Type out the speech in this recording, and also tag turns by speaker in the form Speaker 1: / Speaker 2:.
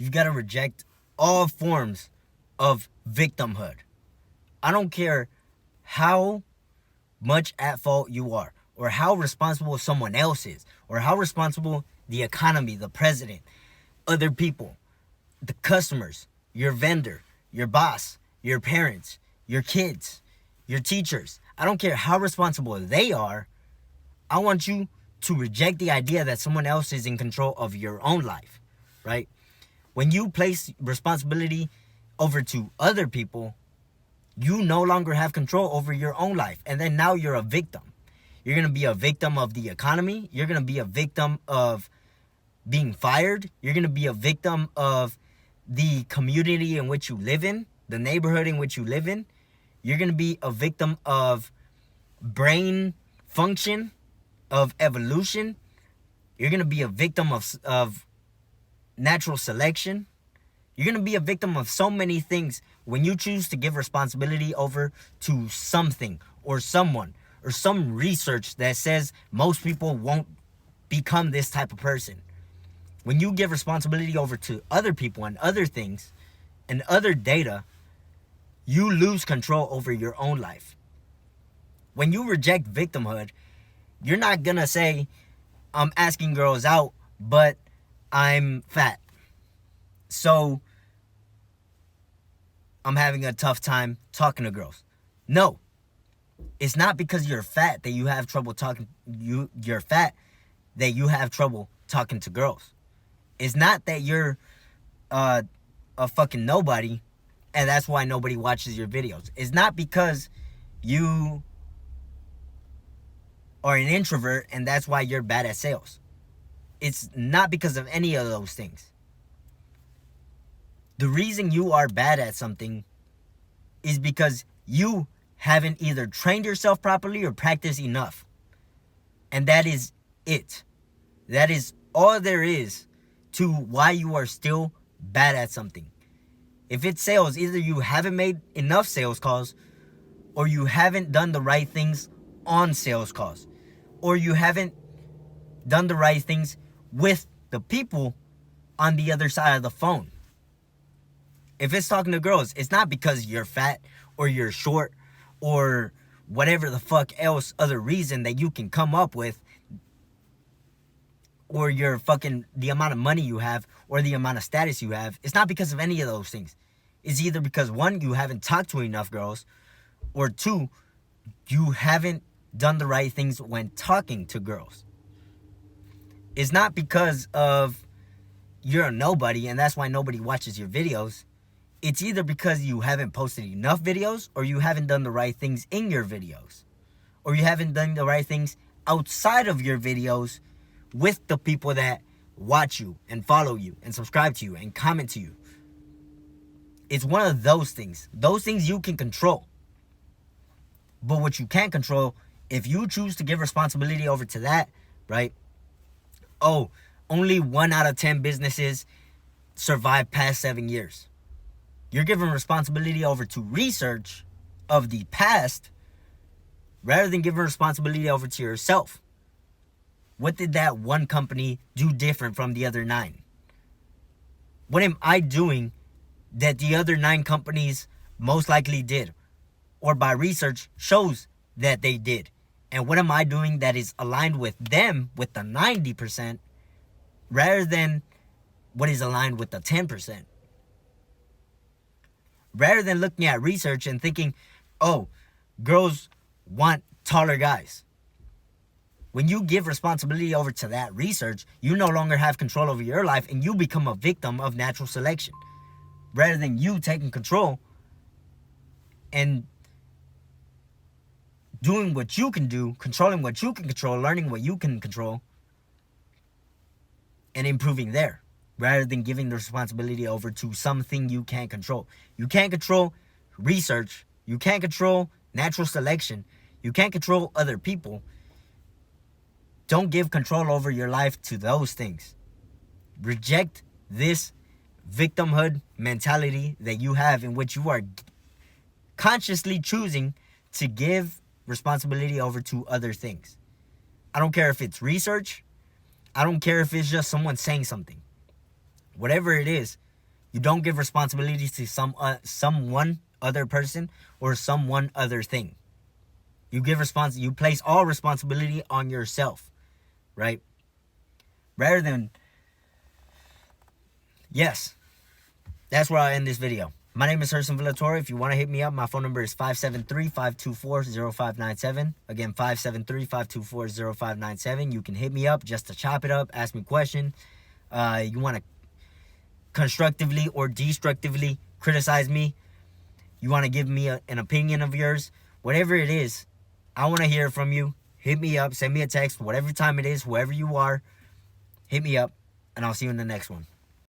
Speaker 1: You've got to reject all forms of victimhood. I don't care how much at fault you are, or how responsible someone else is, or how responsible the economy, the president, other people, the customers, your vendor, your boss, your parents, your kids, your teachers. I don't care how responsible they are. I want you to reject the idea that someone else is in control of your own life, right? When you place responsibility over to other people, you no longer have control over your own life. And then now you're a victim. You're going to be a victim of the economy. You're going to be a victim of being fired. You're going to be a victim of the community in which you live in, the neighborhood in which you live in. You're going to be a victim of brain function, of evolution. You're going to be a victim of natural selection. You're going to be a victim of so many things when you choose to give responsibility over to something or someone or some research that says most people won't become this type of person. When you give responsibility over to other people and other things and other data, you lose control over your own life. When you reject victimhood, you're not going to say, I'm asking girls out, but I'm fat, so I'm having a tough time talking to girls. No, it's not because you're fat that you have trouble talking. You're fat that you have trouble talking to girls. It's not that you're a fucking nobody and that's why nobody watches your videos. It's not because you are an introvert and that's why you're bad at sales. It's not because of any of those things. The reason you are bad at something is because you haven't either trained yourself properly or practiced enough. And that is it. That is all there is to why you are still bad at something. If it's sales, either you haven't made enough sales calls, or you haven't done the right things on sales calls, or you haven't done the right things with the people on the other side of the phone. If it's talking to girls, it's not because you're fat or you're short or whatever the fuck else other reason that you can come up with, or your fucking the amount of money you have or the amount of status you have. It's not because of any of those things. It's either because, one, you haven't talked to enough girls, or two, you haven't done the right things when talking to girls. It's not because of you're a nobody and that's why nobody watches your videos. It's either because you haven't posted enough videos, or you haven't done the right things in your videos, or you haven't done the right things outside of your videos with the people that watch you and follow you and subscribe to you and comment to you. It's one of those things. Those things you can control. But what you can't control, if you choose to give responsibility over to that, right? Oh, only 1 out of 10 businesses survive past 7 years. You're giving responsibility over to research of the past rather than giving responsibility over to yourself. What did that one company do different from the other 9? What am I doing that the other 9 companies most likely did, or by research shows that they did? And what am I doing that is aligned with them, with the 90%, rather than what is aligned with the 10%? Rather than looking at research and thinking, oh, girls want taller guys. When you give responsibility over to that research, you no longer have control over your life and you become a victim of natural selection. Rather than you taking control and doing what you can do, controlling what you can control, learning what you can control, and improving there, rather than giving the responsibility over to something you can't control. You can't control research. You can't control natural selection. You can't control other people. Don't give control over your life to those things. Reject this victimhood mentality that you have, in which you are consciously choosing to give responsibility over to other things. I don't care if it's research. I don't care if it's just someone saying something. Whatever it is, You don't give responsibility to someone other person or someone other thing. You place all responsibility on yourself, right? Rather than, yes, that's where I end this video. My name is Herson Villatoro. If you want to hit me up, my phone number is 573-524-0597. Again, 573-524-0597. You can hit me up just to chop it up, ask me a question. You want to constructively or destructively criticize me. You want to give me an opinion of yours. Whatever it is, I want to hear from you. Hit me up, send me a text, whatever time it is, whoever you are. Hit me up, and I'll see you in the next one.